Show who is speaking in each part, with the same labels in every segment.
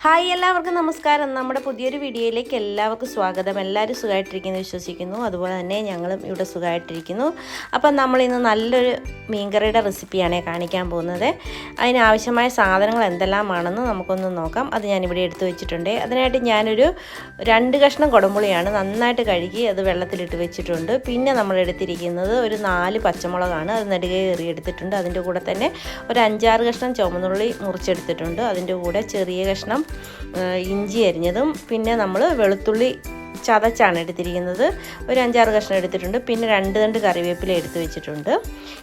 Speaker 1: Hi എല്ലാവർക്കും നമസ്കാരം. നമ്മുടെ പുതിയൊരു വീഡിയോയിലേക്ക് എല്ലാവർക്കും സ്വാഗതം. എല്ലാവരും സുഖമായിട്ടിരിക്കുന്നു വിശ്വസിക്കുന്നു. അതുപോലെ തന്നെ ഞങ്ങളും ഇവിടെ സുഖമായിട്ടിരിക്കുന്നു. അപ്പം നമ്മളിന്ന് നല്ലൊരു മീൻകറിയുടെ റെസിപ്പിയാണ് കാണിക്കാൻ പോകുന്നത്. അതിനാവശ്യമായ സാധനങ്ങൾ എന്തെല്ലാമാണെന്ന് നമുക്കൊന്ന് നോക്കാം. അത് ഞാനിവിടെ എടുത്തു വെച്ചിട്ടുണ്ട്. അതിനായിട്ട് ഞാനൊരു 2 കഷ്ണം കുടംപുളിയാണ് നന്നായിട്ട് കഴുകി അത് വെള്ളത്തിലിട്ട് വെച്ചിട്ടുണ്ട്. പിന്നെ നമ്മൾ എടുത്തിരിക്കുന്നത് ഒരു 4 പച്ചമുളകാണ്. അത് നെടുകെ എടുത്തിട്ടുണ്ട്. അതിൻ്റെ കൂടെ തന്നെ ഒരു 5-6 കഷ്ണം ചുവന്നുള്ളി മുറിച്ചെടുത്തിട്ടുണ്ട്. അതിൻ്റെ കൂടെ ചെറിയ കഷ്ണം ഇഞ്ചി അരിഞ്ഞതും പിന്നെ നമ്മൾ വെളുത്തുള്ളി ചതച്ചാണ് എടുത്തിരിക്കുന്നത്. ഒരു 5-6 കഷ്ണം എടുത്തിട്ടുണ്ട്. പിന്നെ 2 തണ്ട് കറിവേപ്പില എടുത്ത് വെച്ചിട്ടുണ്ട്.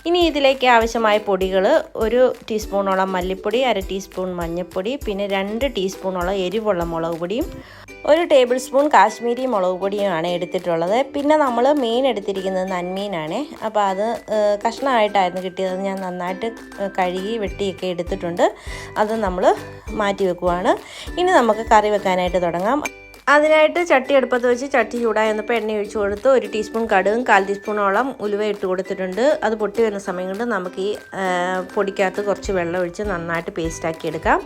Speaker 1: ഇനി ഇതിലേക്ക് ആവശ്യമായ പൊടികൾ: 1 ടീസ്പൂണോളം മല്ലിപ്പൊടി, 1/2 ടീസ്പൂൺ മഞ്ഞൾപ്പൊടി, പിന്നെ 2 ടീസ്പൂണോളം എരിവുള്ള മുളക് പൊടിയും 1 ടേബിൾ സ്പൂൺ കാശ്മീരി മുളക് പൊടിയുമാണ് എടുത്തിട്ടുള്ളത്. പിന്നെ നമ്മൾ മീൻ എടുത്തിരിക്കുന്നത് നന്മീനാണ്. അപ്പോൾ അത് കഷ്ണമായിട്ടായിരുന്നു കിട്ടിയത്. ഞാൻ നന്നായിട്ട് കഴുകി വെട്ടിയൊക്കെ എടുത്തിട്ടുണ്ട്. അത് നമ്മൾ മാറ്റി വെക്കുവാണ്. ഇനി നമുക്ക് കറി വെക്കാനായിട്ട് തുടങ്ങാം. അതിനായിട്ട് ചട്ടി അടുപ്പത്ത് വെച്ച് ചട്ടി ചൂടായി വന്നപ്പോൾ എണ്ണ ഒഴിച്ച് കൊടുത്ത് 1 ടീസ്പൂൺ കടുകും 1/4 ടീസ്പൂണോളം ഉലുവ ഇട്ട് കൊടുത്തിട്ടുണ്ട്. അത് പൊട്ടി വരുന്ന സമയം കൊണ്ട് നമുക്ക് ഈ പൊടിക്കകത്ത് കുറച്ച് വെള്ളം ഒഴിച്ച് നന്നായിട്ട് പേസ്റ്റാക്കി എടുക്കാം.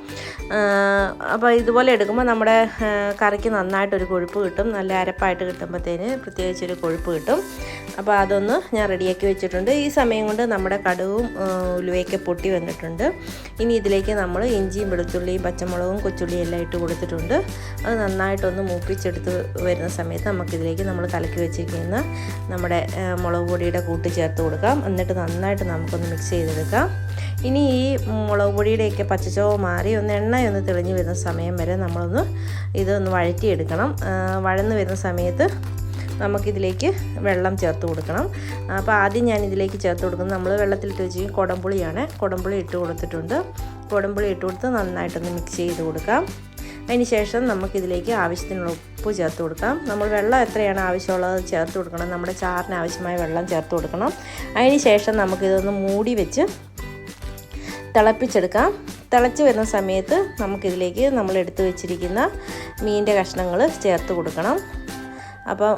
Speaker 1: അപ്പോൾ ഇതുപോലെ എടുക്കുമ്പോൾ നമ്മുടെ കറിക്ക് നന്നായിട്ടൊരു കൊഴുപ്പ് കിട്ടും. നല്ല അരപ്പായിട്ട് കിട്ടുമ്പോഴത്തേന് പ്രത്യേകിച്ചൊരു കൊഴുപ്പ് കിട്ടും. അപ്പോൾ അതൊന്ന് ഞാൻ റെഡിയാക്കി വെച്ചിട്ടുണ്ട്. ഈ സമയം കൊണ്ട് നമ്മുടെ കടുകും ഉലുവയൊക്കെ പൊട്ടി വന്നിട്ടുണ്ട്. ഇനി ഇതിലേക്ക് നമ്മൾ ഇഞ്ചിയും വെളുത്തുള്ളിയും പച്ചമുളകും കൊച്ചുള്ളിയും എല്ലാം ഇട്ട് കൊടുത്തിട്ടുണ്ട്. അത് നന്നായിട്ടൊന്ന് മൂപ്പിച്ചെടുത്ത് വരുന്ന സമയത്ത് നമുക്കിതിലേക്ക് നമ്മൾ കലക്കി വെച്ചിരിക്കുന്ന നമ്മുടെ മുളക് പൊടിയുടെ കൂട്ട് ചേർത്ത് കൊടുക്കാം. എന്നിട്ട് നന്നായിട്ട് നമുക്കൊന്ന് മിക്സ് ചെയ്തെടുക്കാം. ഇനി ഈ മുളക് പൊടിയുടെയൊക്കെ പച്ചച്ചോവ മാറി എണ്ണയൊന്ന് തെളിഞ്ഞ് വരുന്ന സമയം വരെ നമ്മളൊന്ന് ഇതൊന്ന് വഴറ്റിയെടുക്കണം. വഴന്ന് വരുന്ന സമയത്ത് നമുക്കിതിലേക്ക് വെള്ളം ചേർത്ത് കൊടുക്കണം. അപ്പോൾ ആദ്യം ഞാൻ ഇതിലേക്ക് ചേർത്ത് കൊടുക്കുന്നത് നമ്മൾ വെള്ളത്തിലിട്ട് വെച്ചിരിക്കുന്ന കുടംപുളിയാണ്. കുടംപുളി ഇട്ട് കൊടുത്തിട്ടുണ്ട്. കുടംപുളി ഇട്ട് കൊടുത്ത് നന്നായിട്ടൊന്ന് മിക്സ് ചെയ്ത് കൊടുക്കാം. അതിന് ശേഷം നമുക്കിതിലേക്ക് ആവശ്യത്തിനുള്ള ഉപ്പ് ചേർത്ത് കൊടുക്കാം. നമ്മൾ വെള്ളം എത്രയാണ് ആവശ്യമുള്ളത് ചേർത്ത് കൊടുക്കണം. നമ്മുടെ ചാറിന് ആവശ്യമായ വെള്ളം ചേർത്ത് കൊടുക്കണം. അതിന് ശേഷം നമുക്കിതൊന്ന് മൂടി വെച്ച് തിളപ്പിച്ചെടുക്കാം. തിളച്ച് വരുന്ന സമയത്ത് നമുക്കിതിലേക്ക് നമ്മൾ എടുത്തു വെച്ചിരിക്കുന്ന മീനിൻ്റെ കഷ്ണങ്ങൾ ചേർത്ത് കൊടുക്കണം. അപ്പം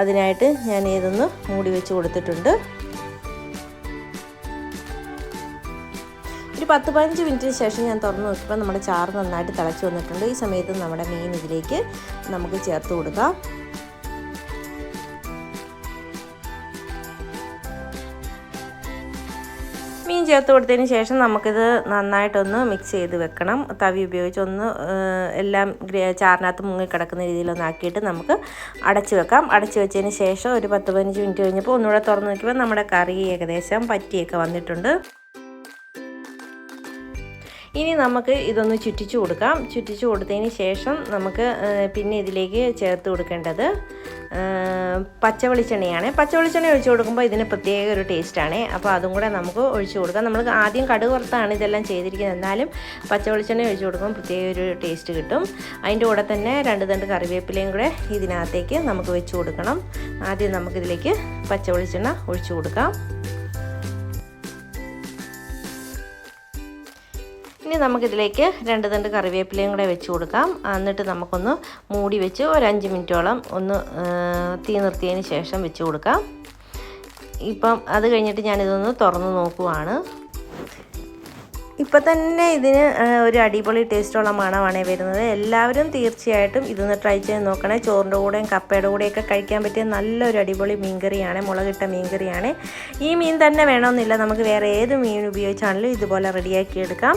Speaker 1: അതിനായിട്ട് ഞാൻ ഇതൊന്ന് മൂടി വെച്ച് കൊടുത്തിട്ടുണ്ട്. ഒരു 10-15 മിനിറ്റിന് ശേഷം ഞാൻ തുറന്ന് നോക്കിയപ്പോൾ നമ്മുടെ ചാറ് നന്നായിട്ട് തിളച്ച് വന്നിട്ടുണ്ട്. ഈ സമയത്ത് നമ്മുടെ മീൻ ഇതിലേക്ക് നമുക്ക് ചേർത്ത് കൊടുക്കാം. മീൻ ചേർത്ത് കൊടുത്തതിന് ശേഷം നമുക്കിത് നന്നായിട്ടൊന്ന് മിക്സ് ചെയ്ത് വെക്കണം. തവി ഉപയോഗിച്ച് ഒന്ന് എല്ലാം ചാറിനകത്ത് മുങ്ങിക്കിടക്കുന്ന രീതിയിലൊന്ന് ആക്കിയിട്ട് നമുക്ക് അടച്ച് വെക്കാം. അടച്ച് വെച്ചതിന് ശേഷം ഒരു 10-15 മിനിറ്റ് കഴിഞ്ഞപ്പോൾ ഒന്നുകൂടെ തുറന്ന് നോക്കിയപ്പോൾ നമ്മുടെ കറി ഏകദേശം പറ്റിയൊക്കെ വന്നിട്ടുണ്ട്. ഇനി നമുക്ക് ഇതൊന്ന് ചുറ്റിച്ച് കൊടുക്കാം. ചുറ്റിച്ച് കൊടുത്തതിന് ശേഷം നമുക്ക് പിന്നെ ഇതിലേക്ക് ചേർത്ത് കൊടുക്കേണ്ടത് പച്ച വെളിച്ചെണ്ണയാണ്. പച്ച വെളിച്ചെണ്ണ ഒഴിച്ച് കൊടുക്കുമ്പോൾ ഇതിന് പ്രത്യേക ഒരു ടേസ്റ്റാണ്. അപ്പോൾ അതും കൂടെ നമുക്ക് ഒഴിച്ച് കൊടുക്കാം. നമ്മൾ ആദ്യം കടുക് വറുത്താണ് ഇതെല്ലാം ചെയ്തിരിക്കുന്നത്. എന്നാലും പച്ച വെളിച്ചെണ്ണ ഒഴിച്ച് കൊടുക്കുമ്പോൾ പ്രത്യേക ഒരു ടേസ്റ്റ് കിട്ടും. അതിൻ്റെ കൂടെ തന്നെ 2 തണ്ട് കറിവേപ്പിലയും കൂടെ ഇതിനകത്തേക്ക് നമുക്ക് വെച്ച് കൊടുക്കണം. ആദ്യം നമുക്കിതിലേക്ക് പച്ച വെളിച്ചെണ്ണ ഒഴിച്ച് കൊടുക്കാം. ഇനി നമുക്കിതിലേക്ക് 2 തണ്ട് കറിവേപ്പിലയും കൂടെ വെച്ച് കൊടുക്കാം. എന്നിട്ട് നമുക്കൊന്ന് മൂടി വെച്ച് ഒരു 5 മിനിറ്റോളം ഒന്ന് തീ നിർത്തിയതിന് ശേഷം വെച്ച് കൊടുക്കാം. ഇപ്പം അത് കഴിഞ്ഞിട്ട് ഞാനിതൊന്ന് തുറന്ന് നോക്കുവാണ്. ഇപ്പം തന്നെ ഇതിന് ഒരു അടിപൊളി ടേസ്റ്റുള്ള മണമാണ് വരുന്നത്. എല്ലാവരും തീർച്ചയായിട്ടും ഇതൊന്ന് ട്രൈ ചെയ്ത് നോക്കണേ. ചോറിൻ്റെ കൂടെയും കപ്പയുടെ കൂടെയൊക്കെ കഴിക്കാൻ പറ്റിയ നല്ലൊരു അടിപൊളി മീൻകറിയാണ്. മുളകിട്ട മീൻകറിയാണ്. ഈ മീൻ തന്നെ വേണമെന്നില്ല, നമുക്ക് വേറെ ഏത് മീൻ ഉപയോഗിച്ചാണെങ്കിലും ഇതുപോലെ റെഡിയാക്കി എടുക്കാം.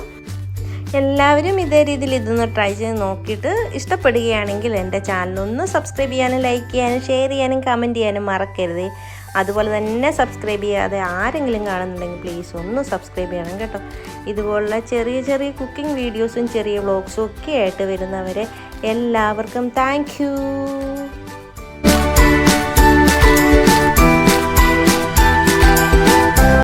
Speaker 1: എല്ലാവരും ഇതേ രീതിയിൽ ഇതൊന്ന് ട്രൈ ചെയ്ത് നോക്കിയിട്ട് ഇഷ്ടപ്പെടുകയാണെങ്കിൽ എൻ്റെ ചാനലൊന്ന് സബ്സ്ക്രൈബ് ചെയ്യാനും ലൈക്ക് ചെയ്യാനും ഷെയർ ചെയ്യാനും കമൻറ്റ് ചെയ്യാനും മറക്കരുത്. അതുപോലെ തന്നെ സബ്സ്ക്രൈബ് ചെയ്യാതെ ആരെങ്കിലും കാണുന്നുണ്ടെങ്കിൽ പ്ലീസ് ഒന്ന് സബ്സ്ക്രൈബ് ചെയ്യണം കേട്ടോ. ഇതുപോലുള്ള ചെറിയ ചെറിയ കുക്കിംഗ് വീഡിയോസും ചെറിയ വ്ളോഗ്സും ഒക്കെ ആയിട്ട് വരുന്നവരെ എല്ലാവർക്കും താങ്ക് യു.